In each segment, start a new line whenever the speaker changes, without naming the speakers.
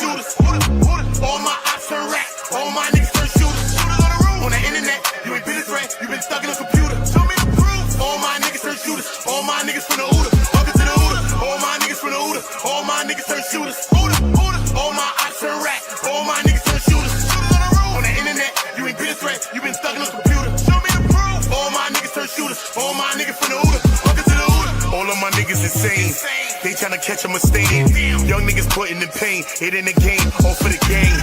shooters. All my ops turn rats. All my niggas turn shooters. On the internet, you ain't been a threat. You been stuck in a computer. Show me the proof. All my niggas turn shooters. All my niggas from the Uda. Welcome to the Uda. All my niggas from the Uda. All my niggas turn shooters. All my ops turn rats. All my niggas turn shooters. On the internet, you ain't been a threat. You been stuck in a computer. Show me the proof. All my niggas turn shooters. All my niggas from the Uda. Welcome to the Uda. All of my niggas insane. They tryna catch a mistake. Young niggas putting in pain. It in the game, all for the game.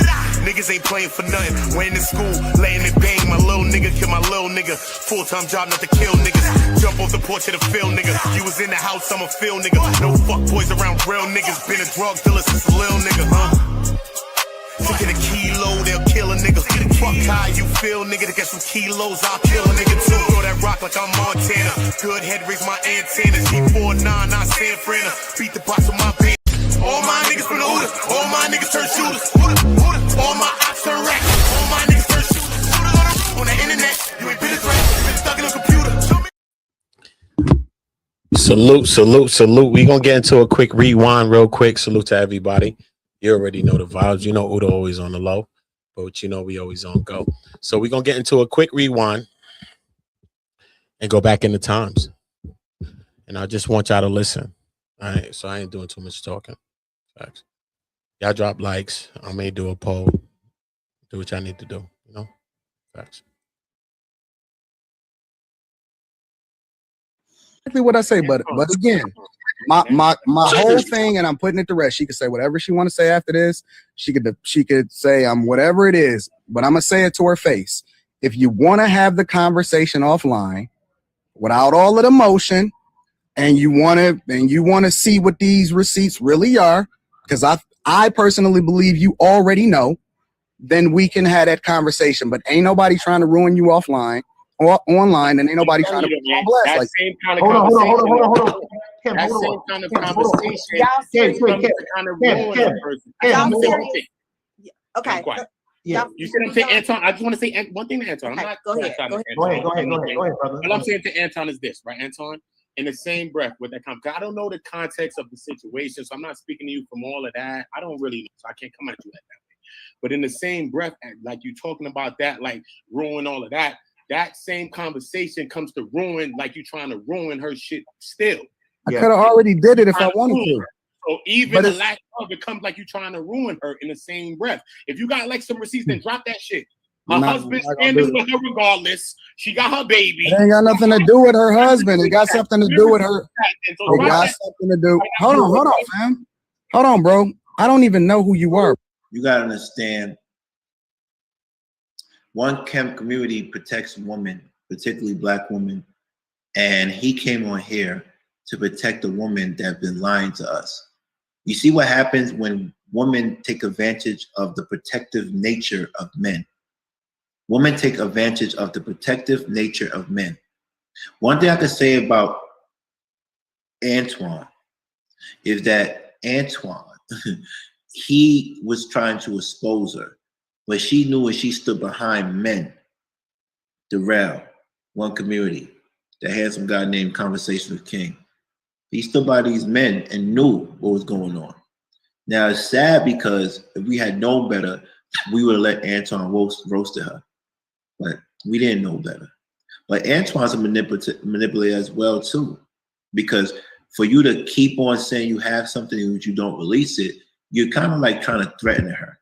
Niggas ain't playing for nothing. Went in school, laying it bang. My little nigga kill my little nigga. Full-time job not to kill niggas. Jump off the porch of the field, nigga. You was in the house, I'm a field nigga. No fuck boys around real niggas. Been a drug dealer since a little nigga, huh? To get a kilo, they'll kill a nigga. Fuck how you feel, nigga. To get some kilos, I'll kill a nigga too. Throw that rock like I'm Montana. Good head, raise my antennas. G49, not San Fran. Beat the box with my band. All my niggas from the Uda. All my niggas turn shooters. All my ops turn rats. All my niggas turn shooters. On the internet, you ain't been a threat. You been stuck in a computer.
Salute. We gonna get into a quick rewind real quick. Salute to everybody. You already know the vibes. You know Uda always on the low, but you know we always on go. So we're gonna get into a quick rewind and go back in the times. And I just want y'all to listen. All right. So I ain't doing too much talking. Facts. Y'all drop likes. I may do a poll. Do what y'all need to do. You know? Facts.
Exactly what I say, but again, my whole thing, and I'm putting it to rest. She could say whatever she want to say after this. She could say I'm whatever it is, but I'm gonna say it to her face. If you want to have the conversation offline without all of the emotion, and you want to see what these receipts really are, because I personally believe you already know, then we can have that conversation. But ain't nobody trying to ruin you offline or online, and ain't nobody trying to put you on blast.
That
Like,
same kind of conversation.
Hold on.
That same kind of conversation comes to kind of ruin a person.
Okay.
Yeah.
You see what I'm saying, Anton? I just want to say one thing to Anton. I'm not
go ahead,
Go ahead, brother.
What I'm saying to Anton is this, right, Anton? In the same breath with that comment, I don't know the context of the situation, so I'm not speaking to you from all of that. I don't really know, so I can't come at you like that way. But in the same breath, like you talking about that, like ruin all of that, that same conversation comes to ruin, like you trying to ruin her shit still.
I could have already did it if I wanted to.
So even the lack of it comes like you trying to ruin her in the same breath. If you got like some receipts, then drop that shit. Her husband's standing with her regardless. She got her baby.
It ain't got nothing to do with her husband. It got something to do with her. It got something to do. Hold on, fam. Hold on, bro. I don't even know who you are.
You gotta understand. One community protects women, particularly black women, and he came on here to protect the women that have been lying to us. You see what happens when women take advantage of the protective nature of men. Women take advantage of the protective nature of men. One thing I can say about Antoine is that Antoine, he was trying to expose her, but she knew when she stood behind men. Darrell, one community, the handsome guy named Conversation with King. He stood by these men and knew what was going on. Now it's sad because if we had known better, we would have let Antoine roasted her. But we didn't know better. But Antoine's a manipulator as well too, because for you to keep on saying you have something and you don't release it, you're kind of like trying to threaten her.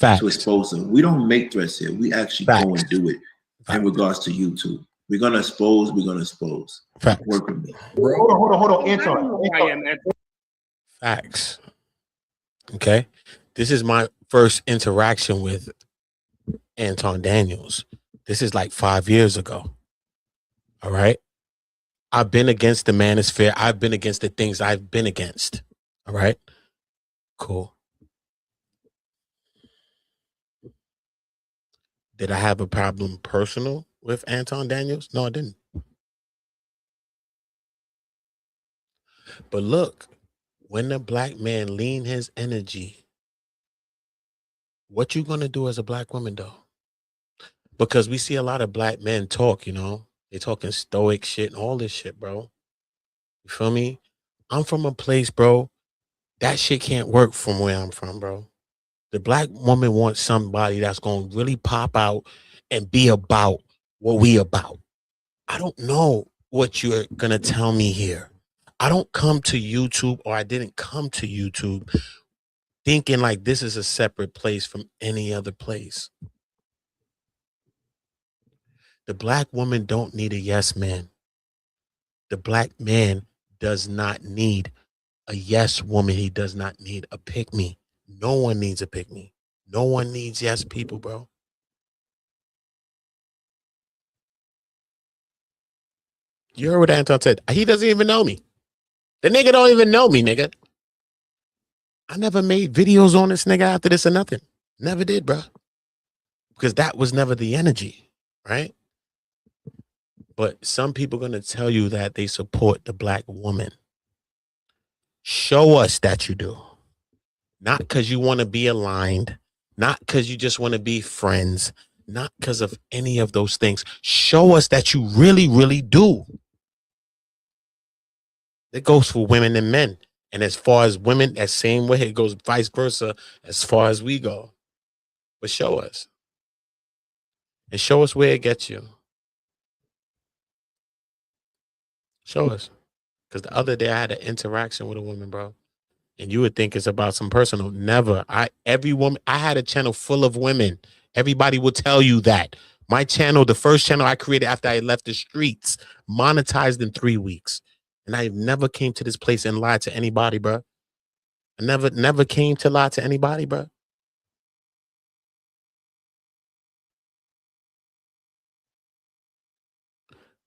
To expose her. We don't make threats here. We actually go and do it in regards to YouTube. We're gonna expose. Work with me.
Hold on. Anton.
Facts. Okay. This is my first interaction with Anton Daniels. This is like 5 years ago. All right. I've been against the manosphere. I've been against the things I've been against. All right. Cool. Did I have a problem personal with Anton Daniels? No, I didn't. But look, when the black man lean his energy, what you gonna do as a black woman though? Because we see a lot of black men talk, you know, they talking stoic shit and all this shit, bro. You feel me? I'm from a place, bro, that shit can't work from where I'm from, bro. The black woman wants somebody that's going to really pop out and be about what we about. I don't know what you're going to tell me here. I don't come to YouTube, or I didn't come to YouTube thinking like this is a separate place from any other place. The black woman don't need a yes man. The black man does not need a yes woman. He does not need a pick me. No one needs a pick me. No one needs yes people, bro. You heard what Anton said. He doesn't even know me. The nigga don't even know me, nigga. I never made videos on this nigga after this or nothing. Never did, bro. Because that was never the energy, right? But some people are going to tell you that they support the black woman. Show us that you do. Not because you want to be aligned. Not because you just want to be friends. Not because of any of those things. Show us that you really, really do. It goes for women and men. And as far as women, that same way, it goes vice versa as far as we go. But show us. And show us where it gets you. Show us. Because the other day I had an interaction with a woman, bro. And you would think it's about some personal. Never. Every woman, I had a channel full of women. Everybody will tell you that. My channel, the first channel I created after I left the streets, monetized in 3 weeks. And I never came to this place and lied to anybody, bro. I never came to lie to anybody, bro.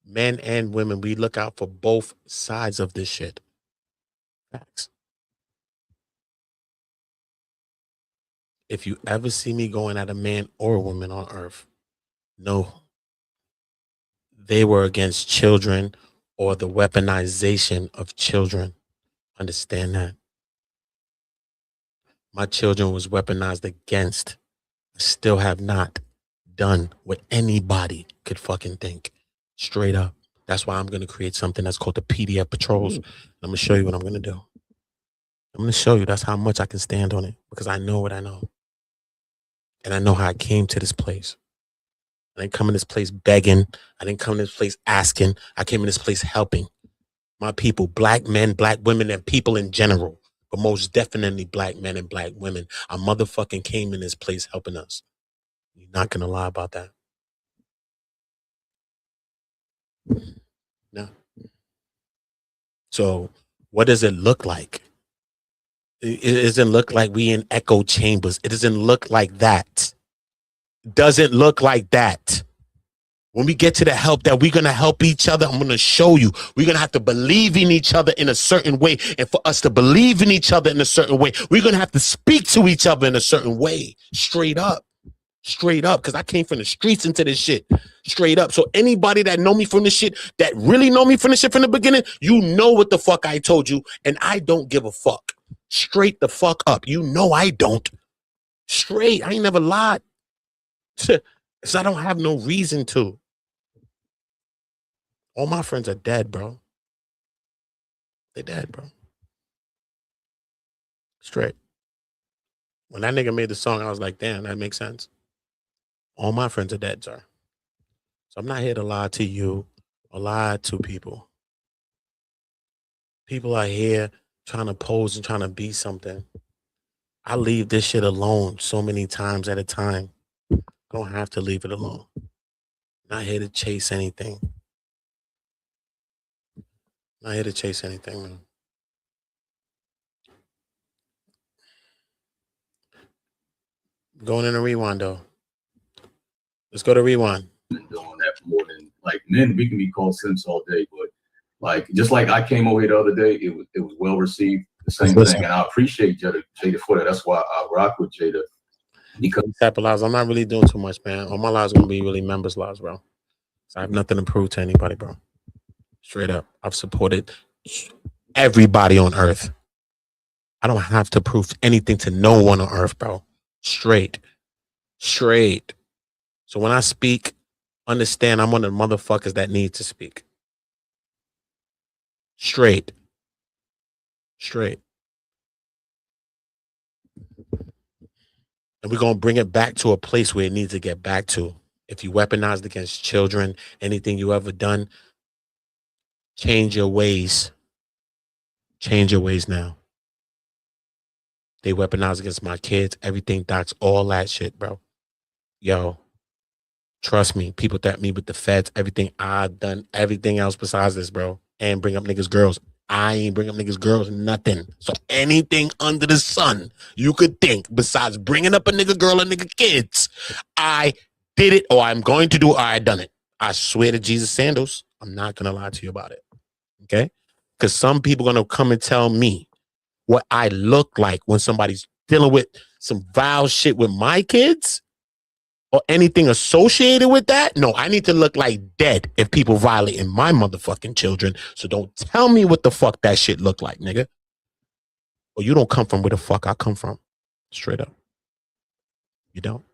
Men and women, we look out for both sides of this shit. Facts. If you ever see me going at a man or a woman on earth, no, they were against children or the weaponization of children. Understand that. My children was weaponized against. I still have not done what anybody could fucking think. Straight up. That's why I'm going to create something that's called the PDF Patrols. I'm going to show you what I'm going to do. I'm going to show you that's how much I can stand on it, because I know what I know. And I know how I came to this place. I didn't come in this place begging. I didn't come in this place asking. I came in this place helping my people, black men, black women, and people in general. But most definitely black men and black women. I motherfucking came in this place helping us. You're not going to lie about that. No. So what does it look like? It doesn't look like we in echo chambers. It doesn't look like that. It doesn't look like that. When we get to the help that we're going to help each other, I'm going to show you. We're going to have to believe in each other in a certain way. And for us to believe in each other in a certain way, we're going to have to speak to each other in a certain way. Straight up. Straight up. Because I came from the streets into this shit. Straight up. So anybody that know me from this shit, that really know me from this shit from the beginning, you know what the fuck I told you. And I don't give a fuck. Straight the fuck up. You know I don't. Straight. I ain't never lied. So I don't have no reason to. All my friends are dead, bro. They dead, bro. Straight. When that nigga made the song, I was like, damn, that makes sense. All my friends are dead, sir. So I'm not here to lie to you or lie to people. People are here trying to pose and trying to be something. I leave this shit alone so many times at a time. I don't have to leave it alone. I'm not here to chase anything. Not here to chase anything, man. Going in a rewind, though. Let's go to rewind.
Been doing that for more than, like, men, we can be called simps all day, but like, just like I came over here the other day, it was well received. The same thing, and I appreciate Jada for that. That's why I rock with Jada, because
type of lives, I'm not really doing too much, man. All my lives are gonna be really members' lives, bro. So I have nothing to prove to anybody, bro. Straight up, I've supported everybody on earth. I don't have to prove anything to no one on earth, bro. Straight. So when I speak, understand I'm one of the motherfuckers that need to speak. Straight. And we're going to bring it back to a place where it needs to get back to. If you weaponized against children, anything you ever done, change your ways. Change your ways now. They weaponize against my kids, everything, that's all that shit, bro. Yo, trust me, people threaten me with the feds, everything. I've done everything else besides this, bro. And bring up niggas' girls. I ain't bring up niggas' girls, nothing. So anything under the sun you could think besides bringing up a nigga girl or nigga kids, I did it, or I'm going to do, or I done it. I swear to Jesus sandals, I'm not going to lie to you about it. Okay? Because some people are going to come and tell me what I look like when somebody's dealing with some vile shit with my kids or anything associated with that. No, I need to look like dead if people violating my motherfucking children. So don't tell me what the fuck that shit look like, nigga. Or you don't come from where the fuck I come from. Straight up. You don't.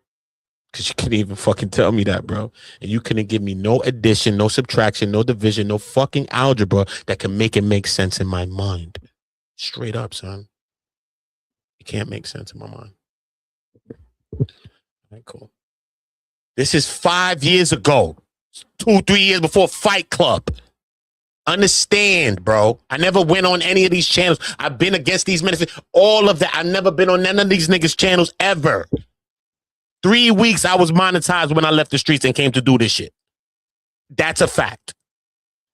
Because you couldn't even fucking tell me that, bro. And you couldn't give me no addition, no subtraction, no division, no fucking algebra that can make it make sense in my mind. Straight up, son. It can't make sense in my mind. All right, cool. This is 5 years ago. 2-3 years before Fight Club. Understand, bro. I never went on any of these channels. I've been against these men. All of that. I've never been on none of these niggas' channels ever. 3 weeks I was monetized when I left the streets and came to do this shit. That's a fact.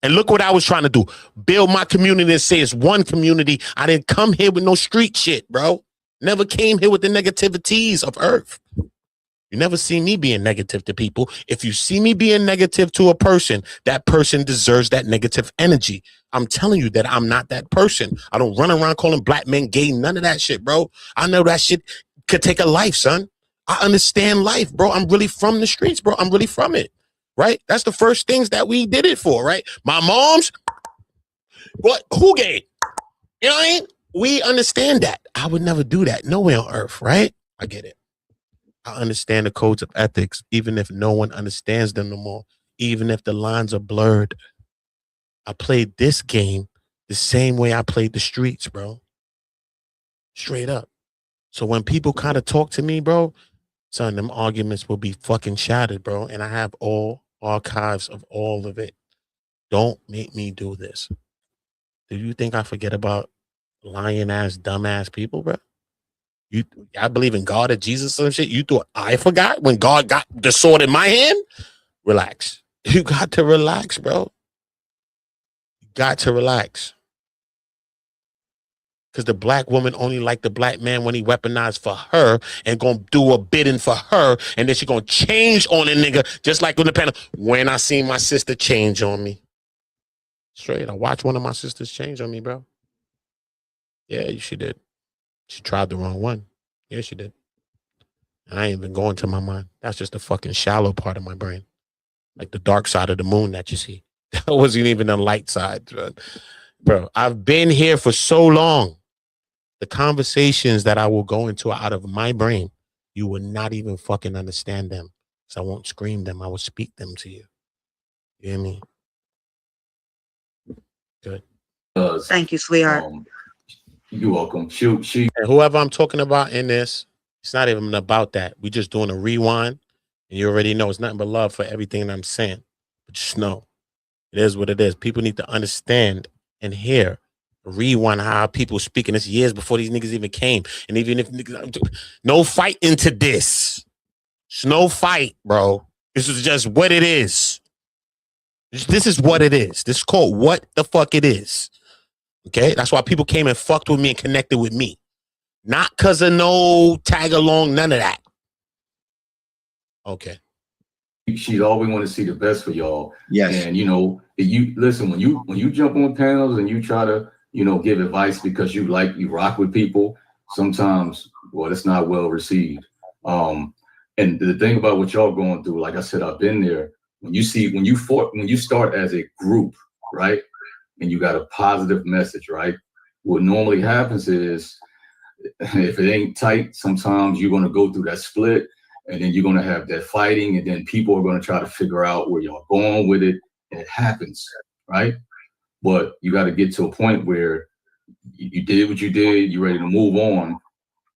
And look what I was trying to do. Build my community and say it's one community. I didn't come here with no street shit, bro. Never came here with the negativities of earth. You never see me being negative to people. If you see me being negative to a person, that person deserves that negative energy. I'm telling you that I'm not that person. I don't run around calling black men gay. None of that shit, bro. I know that shit could take a life, son. I understand life, bro. I'm really from the streets, bro. I'm really from it. Right? That's the first things that we did it for, right? My mom's, what? Who gay? You know what I mean? We understand that. I would never do that. Nowhere on earth, right? I get it. I understand the codes of ethics, even if no one understands them no more, even if the lines are blurred. I played this game the same way I played the streets, bro. Straight up. So when people kind of talk to me, bro, son, them arguments will be fucking shattered, bro. And I have all archives of all of it. Don't make me do this. Do you think I forget about lying ass, dumb ass people, bro? I believe in God or Jesus or shit. You thought I forgot when God got the sword in my hand? Relax. You got to relax, bro. You got to relax. Because the black woman only liked the black man when he weaponized for her and gonna do a bidding for her, and then she gonna change on a nigga just like on the panel. When I seen my sister change on me. Straight, I watched one of my sisters change on me, bro. Yeah, she did. She tried the wrong one. Yeah, she did. I ain't even going to my mind. That's just the fucking shallow part of my brain. Like the dark side of the moon that you see. That wasn't even the light side. Bro, I've been here for so long. The conversations that I will go into out of my brain, you will not even fucking understand them. So I won't scream them. I will speak them to you. You hear me? Good.
Thank you, sweetheart.
You're welcome. She
and whoever I'm talking about in this, it's not even about that. We just doing a rewind, and you already know it's nothing but love for everything that I'm saying. But just know, it is what it is. People need to understand and hear. Rewind how people speaking this years before these niggas even came. And even if niggas, no fight into this. It's no fight, bro. This is just what it is. This is what it is. This is called what the fuck it is. Okay? That's why people came and fucked with me and connected with me. Not because of no tag along, none of that. Okay.
She's always want to see the best for y'all.
Yes.
And you listen, when you jump on panels and you try to give advice because you rock with people, sometimes, well, it's not well received. And the thing about what y'all going through, like I said, I've been there. When you start as a group, right, and you got a positive message, right, what normally happens is if it ain't tight, sometimes you're going to go through that split, and then you're going to have that fighting, and then people are going to try to figure out where y'all going with it, and it happens, right? But you got to get to a point where you did what you did, you're ready to move on,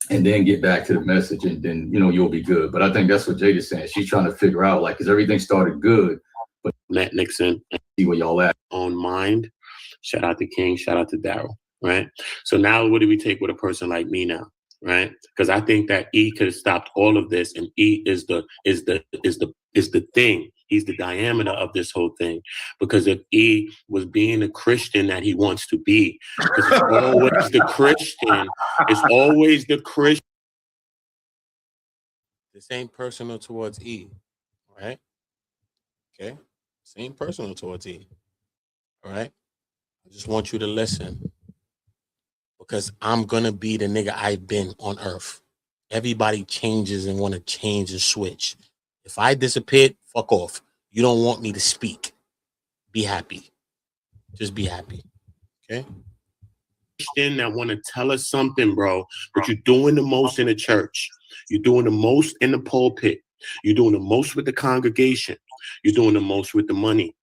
and then get back to the message, and then you'll be good. But I think that's what Jada's saying. She's trying to figure out, like, because everything started good, but
Matt Nixon,
see where y'all at.
On mind. Shout out to King. Shout out to Daryl. Right. So now, what do we take with a person like me now? Right. Because I think that E could have stopped all of this, and E is the thing. He's the diameter of this whole thing. Because if E was being the Christian that he wants to be, because it's always the Christian. It's always the Christian. This ain't personal towards E. Right. Okay. This ain't personal towards E. All right. I just want you to listen. Because I'm going to be the nigga I've been on earth. Everybody changes and want to change and switch. If I disappeared, fuck off. You don't want me to speak. Be happy. Just be happy. Okay? Christian that want to tell us something, bro, but you're doing the most in the church. You're doing the most in the pulpit. You're doing the most with the congregation. You're doing the most with the money.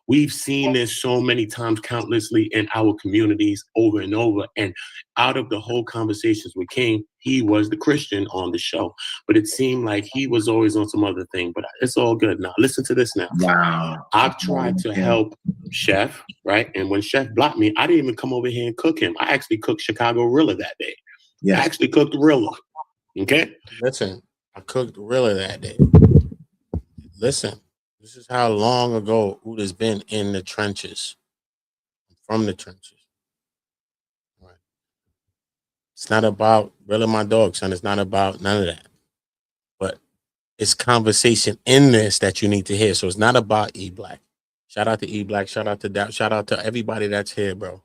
We've seen this so many times, countlessly in our communities over and over. And out of the whole conversations with King, he was the Christian on the show. But it seemed like he was always on some other thing. But it's all good now. Listen to this now.
Wow.
I've tried to help Chef, right? And when Chef blocked me, I didn't even come over here and cook him. I actually cooked Chicago Rilla that day. Yeah. I actually cooked Rilla. Okay? Listen, I cooked Rilla that day. Listen. This is how long ago Uda's been in the trenches. From the trenches. All right. It's not about really my dog, son. It's not about none of that. But it's conversation in this that you need to hear. So it's not about E Black. Shout out to E Black. Shout out to that. Shout out to everybody that's here, bro.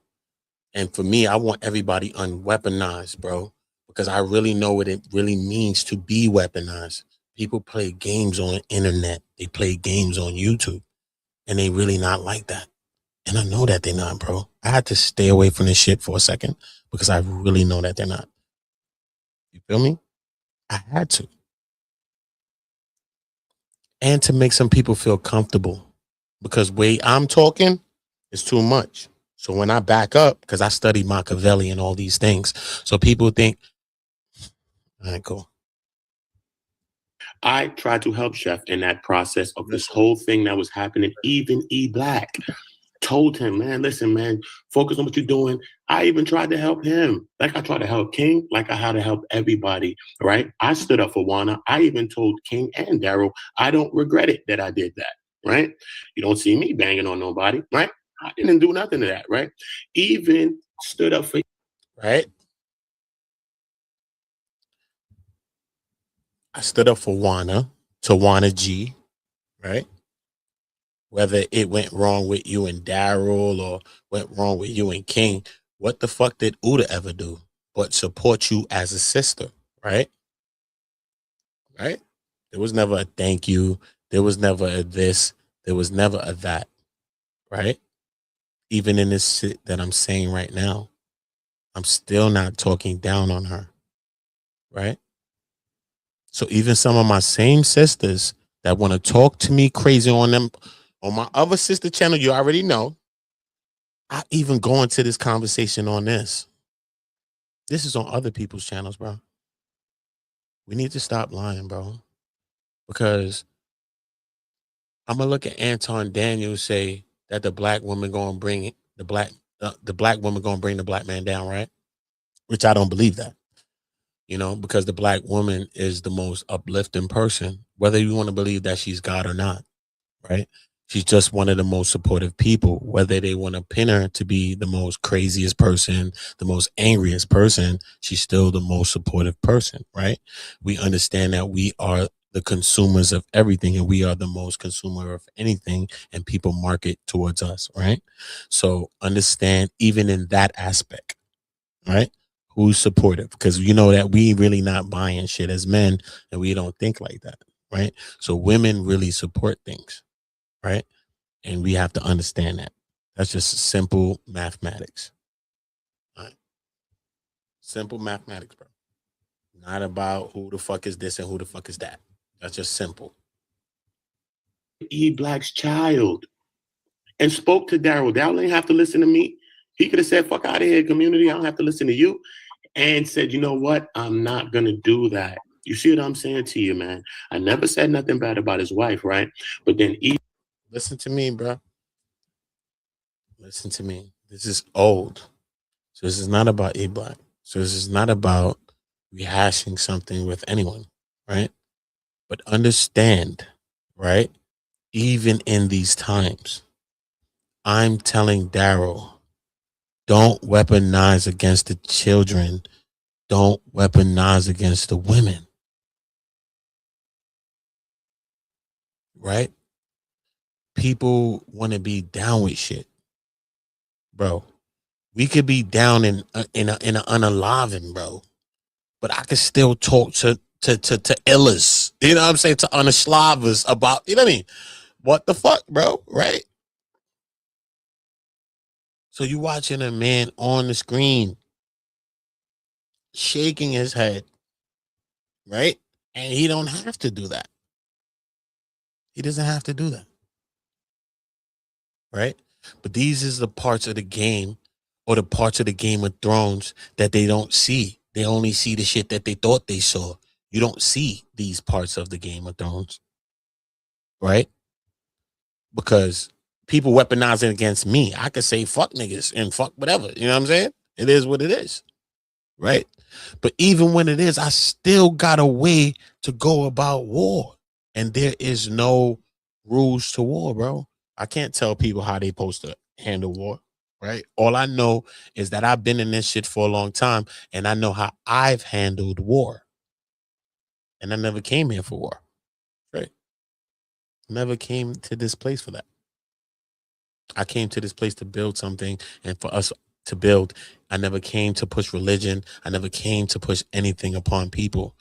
And for me, I want everybody unweaponized, bro. Because I really know what it really means to be weaponized. People play games on the internet. They play games on YouTube. And they really not like that. And I know that they're not, bro. I had to stay away from this shit for a second because I really know that they're not. You feel me? I had to. And to make some people feel comfortable. Because way I'm talking is too much. So when I back up, because I studied Machiavelli and all these things. So people think, all right, cool. I tried to help Chef in that process of this whole thing that was happening. Even E Black told him, man, listen, man, focus on what you're doing. I even tried to help him. Like I tried to help King, like I had to help everybody, right? I stood up for Wana. I even told King and Daryl, I don't regret it that I did that, right? You don't see me banging on nobody, right? I didn't do nothing to that, right? Even stood up for, right? I stood up for Wana, to Wana G, right? Whether it went wrong with you and Daryl or went wrong with you and King, what the fuck did Uda ever do but support you as a sister, right? Right? There was never a thank you. There was never a this. There was never a that, right? Even in this shit that I'm saying right now, I'm still not talking down on her, right? So even some of my same sisters that want to talk to me crazy on them, on my other sister channel, you already know, I even go into this conversation on this. This is on other people's channels, bro. We need to stop lying, bro. Because I'm going to look at Anton Daniels say that the black woman going to bring the black woman going to bring the black man down, right? Which I don't believe that. You know, because the black woman is the most uplifting person, whether you want to believe that she's God or not, right? She's just one of the most supportive people, whether they want to pin her to be the most craziest person, the most angriest person, she's still the most supportive person, right? We understand that we are the consumers of everything and we are the most consumer of anything and people market towards us, right? So understand even in that aspect, right? Who's supportive, because you know that we really not buying shit as men and we don't think like that, right? So women really support things, right? And we have to understand that. That's just simple mathematics. Right? Simple mathematics, bro. Not about who the fuck is this and who the fuck is that. That's just simple. E Black's child and spoke to Daryl. Daryl didn't have to listen to me. He could have said, fuck out of here, community. I don't have to listen to you.
and said, you know what? I'm not going to do that. You see what I'm saying to you, man? I never said nothing bad about his wife, right? But then
Listen to me, bro. Listen to me. This is old. So this is not about E-Black. So this is not about rehashing something with anyone, right? But understand, right? Even in these times, I'm telling Daryl, don't weaponize against the children. Don't weaponize against the women. Right? People want to be down with shit. Bro, we could be down in an unaliving, bro. But I could still talk to illas. You know what I'm saying? To unaslavas about, you know what I mean? What the fuck, bro? Right? So you watching a man on the screen shaking his head, right? And he don't have to do that. He doesn't have to do that. Right? But these is the parts of the game or the parts of the Game of Thrones that they don't see. They only see the shit that they thought they saw. You don't see these parts of the Game of Thrones. Right? Because people weaponizing against me. I could say fuck niggas and fuck whatever. You know what I'm saying? It is what it is. Right? But even when it is, I still got a way to go about war. And there is no rules to war, bro. I can't tell people how they supposed to handle war, right? All I know is that I've been in this shit for a long time, and I know how I've handled war. And I never came here for war, right? Never came to this place for that. I came to this place to build something, and for us to build, I never came to push religion. I never came to push anything upon people.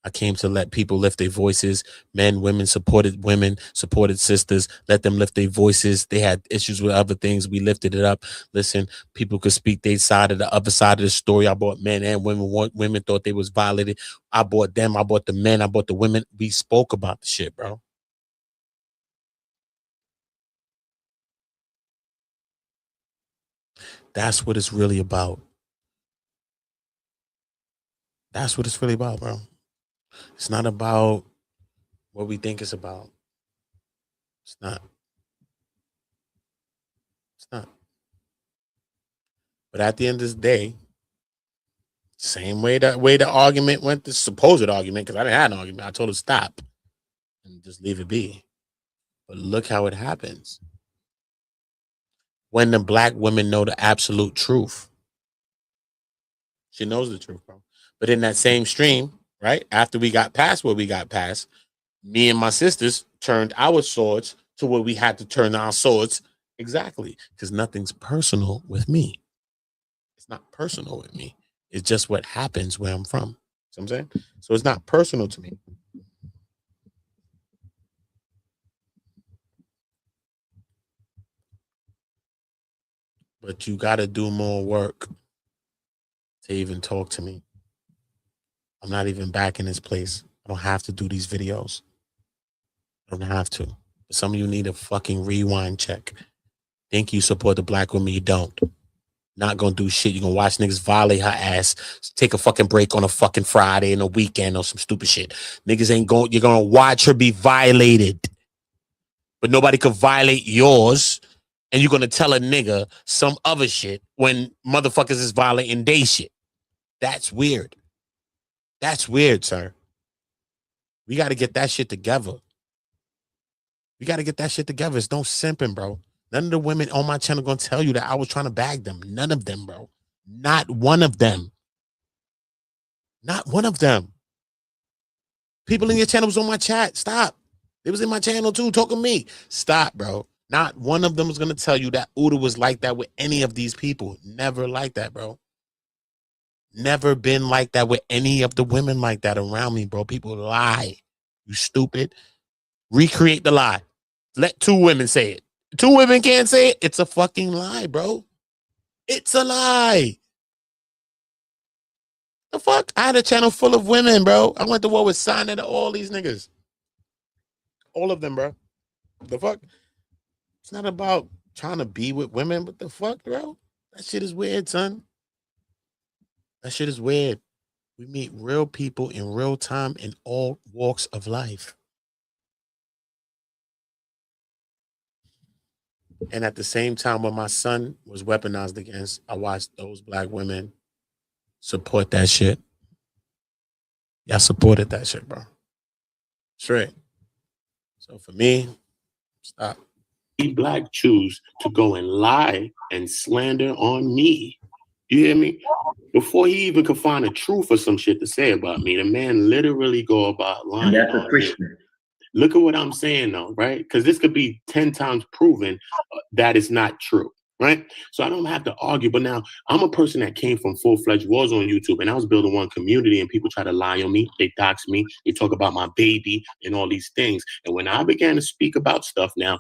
I came to let people lift their voices. Men, women, supported sisters. Let them lift their voices. They had issues with other things. We lifted it up. Listen, people could speak their side of the other side of the story. I brought men and women. Women thought they was violated. I brought them. I brought the men. I brought the women. We spoke about the shit, bro. That's what it's really about. That's what it's really about, bro. It's not about what we think it's about. It's not. It's not. But at the end of the day, same way the argument went, the supposed argument, because I didn't have an argument. I told her stop and just leave it be. But look how it happens. When the black women know the absolute truth. She knows the truth, bro. But in that same stream, right, after we got past what we got past, me and my sisters turned our swords to where we had to turn our swords. Exactly. Because nothing's personal with me. It's not personal with me. It's just what happens where I'm from. See what I'm saying? So it's not personal to me. But you got to do more work to even talk to me. I'm not even back in this place. I don't have to do these videos. I don't have to. Some of you need a fucking rewind check. Think you support the black woman, you don't. Not gonna do shit. You're gonna watch niggas violate her ass, take a fucking break on a fucking Friday and a weekend or some stupid shit. Niggas ain't going, you're gonna watch her be violated. But nobody could violate yours. And you're gonna tell a nigga some other shit when motherfuckers is violating they shit. That's weird. That's weird, sir. We gotta get that shit together. We gotta get that shit together. It's no simping, bro. None of the women on my channel gonna tell you that I was trying to bag them. None of them, bro. Not one of them. Not one of them. People in your channel was on my chat. Stop. They was in my channel too, talking to me. Stop, bro. Not one of them was gonna tell you that Uda was like that with any of these people. Never like that, bro. Never been like that with any of the women like that around me, bro. People lie. You stupid. Recreate the lie. Let two women say it. Two women can't say it. It's a fucking lie, bro. It's a lie. The fuck? I had a channel full of women, bro. I went to war with Sign to all these niggas. All of them, bro. The fuck? It's not about trying to be with women, but the fuck, bro? That shit is weird, son. That shit is weird. We meet real people in real time in all walks of life. And at the same time, when my son was weaponized against, I watched those black women support that shit. Y'all supported that shit, bro. Straight. So for me, stop.
Black choose to go and lie and slander on me. You hear me? Before he even could find a truth or some shit to say about me, the man literally go about lying.
And that's a Christian.
Look at what I'm saying, though, right? Because this could be 10 times proven that it's not true, right? So I don't have to argue. But now I'm a person that came from full-fledged wars on YouTube, and I was building one community, and people try to lie on me. They dox me. They talk about my baby and all these things. And when I began to speak about stuff now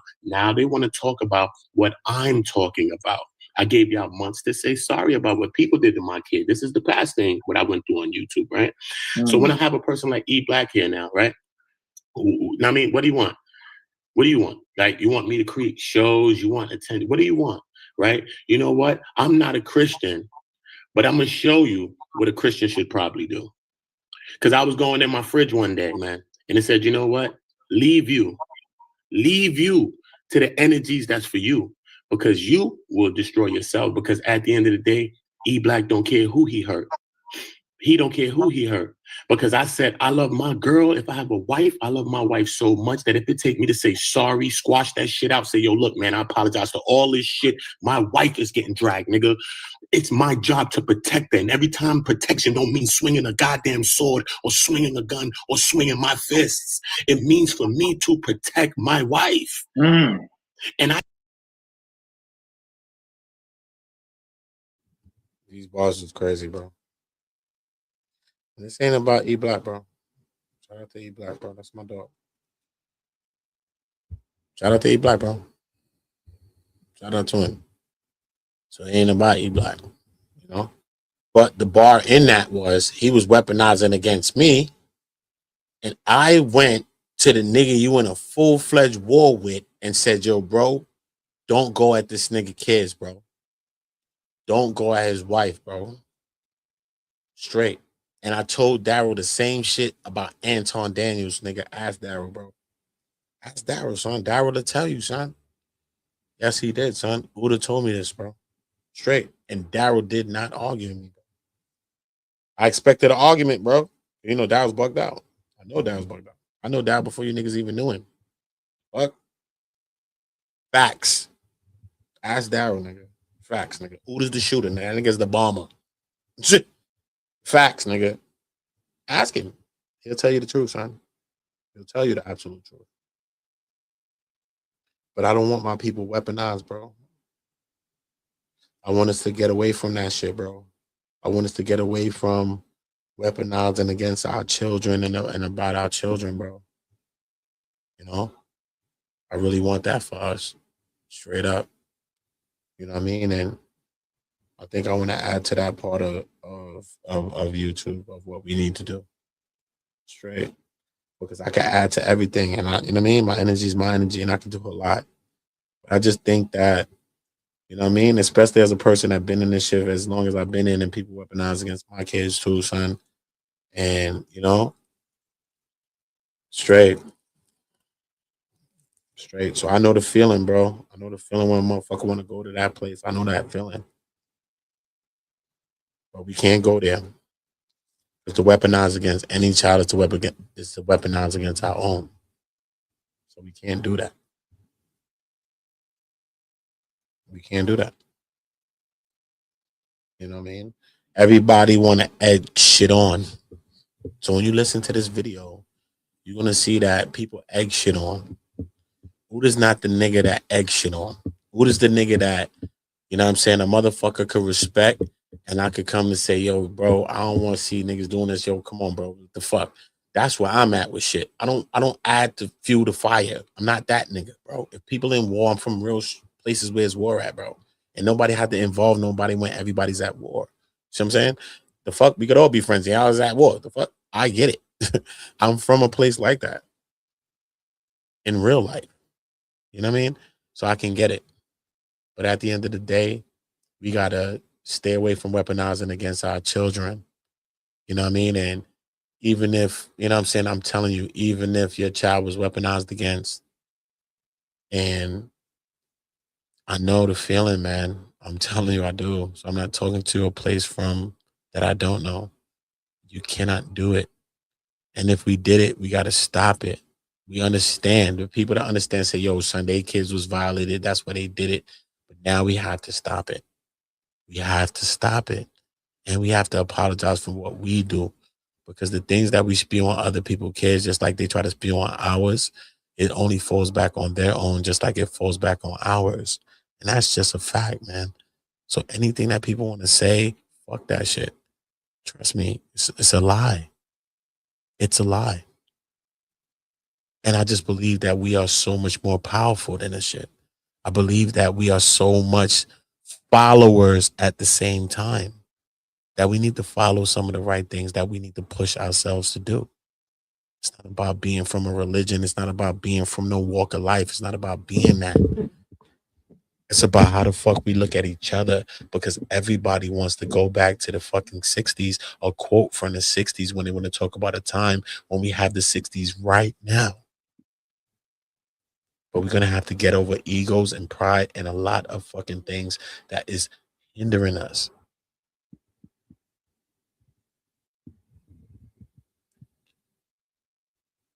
they want to talk about what I'm talking about. I gave y'all months to say sorry about what people did to my kid. This is the past thing, what I went through on YouTube, right? So when I have a person like E Black here now, right? I mean, what do you want? What do you want? Like, you want me to create shows? You want attention? What do you want? Right? You know what? I'm not a Christian, but I'm going to show you what a Christian should probably do. Because I was going in my fridge one day, man, and it said, you know what? Leave you to the energies that's for you, because you will destroy yourself. Because at the end of the day, E Black don't care who he hurt. He don't care who he hurt. Because I said, I love my girl. If I have a wife, I love my wife so much that if it take me to say sorry, squash that shit out, say, yo, look, man, I apologize for all this shit. My wife is getting dragged, nigga. It's my job to protect her. And every time protection don't mean swinging a goddamn sword or swinging a gun or swinging my fists. It means for me to protect my wife. And
These bars is crazy, bro. This ain't about E Black, bro. Shout out to E Black, bro. That's my dog. Shout out to E Black, bro. Shout out to him. So it ain't about E Black, you know? But the bar in that was he was weaponizing against me, and I went to the nigga you in a full-fledged war with and said, yo, bro, don't go at this nigga kids, bro. Don't go at his wife, bro. Straight. And I told Daryl the same shit about Anton Daniels, nigga. Ask Daryl, bro. Ask Daryl, son. Daryl will tell you, son. Yes, he did, son. Uda told me this, bro. Straight. And Daryl did not argue with me, bro. I expected an argument, bro. You know, Daryl's bugged out. I know Daryl's bugged out. I know Daryl before you niggas even knew him. Fuck. Facts. Ask Daryl, nigga. Facts, nigga. Uda's the shooter, nigga. That nigga's the bomber. Facts, nigga. Ask him. He'll tell you the truth, son. He'll tell you the absolute truth. But I don't want my people weaponized, bro. I want us to get away from that shit, bro. I want us to get away from weaponizing against our children and about our children, bro. You know? I really want that for us. Straight up. You know what I mean? And I think I want to add to that part of YouTube of what we need to do. Straight. Because I can add to everything, and you know what I mean? My energy is my energy, and I can do a lot. But I just think that, you know what I mean? Especially as a person that's been in this shit as long as I've been in, and people weaponize against my kids too, son. And, you know, straight. So I know the feeling, bro. I know the feeling when a motherfucker want to go to that place. I know that feeling. But we can't go there. It's to weaponize against any child. It's to weaponize against our own. So we can't do that. We can't do that. You know what I mean? Everybody want to egg shit on. So when you listen to this video, you're going to see that people egg shit on. Uda's not the nigga that egg shit on. Uda's the nigga that, you know what I'm saying, a motherfucker could respect, and I could come and say, yo, bro, I don't want to see niggas doing this. Yo, come on, bro. What the fuck? That's where I'm at with shit. I don't add to fuel the fire. I'm not that nigga, bro. If people in war, I'm from real places where it's war at, bro. And nobody had to involve nobody when everybody's at war. See what I'm saying? The fuck? We could all be friends. Yeah, I was at war. The fuck? I get it. I'm from a place like that. In real life. You know what I mean? So I can get it. But at the end of the day, we gotta stay away from weaponizing against our children. You know what I mean? And even if, you know what I'm saying, I'm telling you, even if your child was weaponized against, and I know the feeling, man. I'm telling you, I do. So I'm not talking to a place from that I don't know. You cannot do it. And if we did it, we got to stop it. We understand. The people that understand say, yo, Sunday kids was violated. That's why they did it. But now we have to stop it. We have to stop it. And we have to apologize for what we do. Because the things that we spew on other people's kids, just like they try to spew on ours, it only falls back on their own, just like it falls back on ours. And that's just a fact, man. So anything that people want to say, fuck that shit. Trust me, it's a lie. It's a lie. And I just believe that we are so much more powerful than this shit. I believe that we are so much followers at the same time, that we need to follow some of the right things that we need to push ourselves to do. It's not about being from a religion. It's not about being from no walk of life. It's not about being that. It's about how the fuck we look at each other, because everybody wants to go back to the fucking 60s, a quote from the 60s, when they want to talk about a time when we have the 60s right now. But we're going to have to get over egos and pride and a lot of fucking things that is hindering us.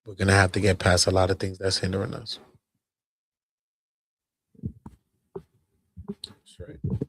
We're going to have to get past a lot of things that's hindering us. That's right.